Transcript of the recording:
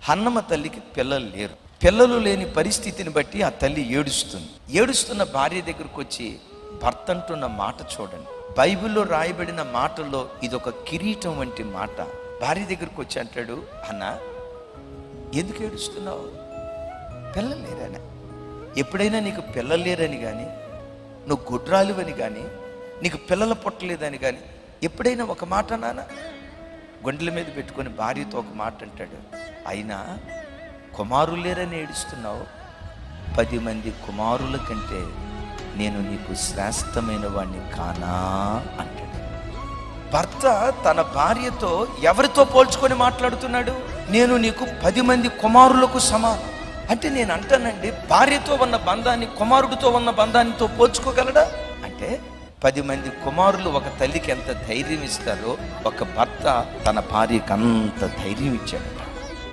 హన్నమ్మ తల్లికి పిల్లలు లేరు. పిల్లలు లేని పరిస్థితిని బట్టి ఆ తల్లి ఏడుస్తుంది. ఏడుస్తున్న భార్య దగ్గరకు వచ్చి భర్త అంటున్న మాట చూడండి. బైబిల్లో రాయబడిన మాటల్లో ఇదొక కిరీటం వంటి మాట. భార్య దగ్గరకు వచ్చి అంటాడు, అన్న ఎందుకు ఏడుస్తున్నావు? పిల్లలు లేరని. ఎప్పుడైనా నీకు పిల్లలు లేరని కానీ, నువ్వు గుడ్రాలువని కానీ, నీకు పిల్లలు పుట్టలేదని కానీ ఎప్పుడైనా ఒక మాట నాన్న గుండెల మీద పెట్టుకొని భార్యతో ఒక మాట అంటాడు, అయినా కుమారులు లేరని ఏడుస్తున్నావు, 10 మంది కుమారుల కంటే నేను నీకు శ్రేష్టమైన వాడిని కానా అంటాడు. భర్త తన భార్యతో ఎవరితో పోల్చుకొని మాట్లాడుతున్నాడు? నేను నీకు 10 మంది కుమారులకు సమానం అంటే నేను అంటానండి, భార్యతో ఉన్న బంధాన్ని కుమారుడితో ఉన్న బంధానితో పోల్చుకోగలడా? అంటే 10 మంది కుమారులు ఒక తల్లికి ఎంత ధైర్యం ఇస్తారో ఒక భర్త తన భార్యకి అంత ధైర్యం ఇచ్చాడు.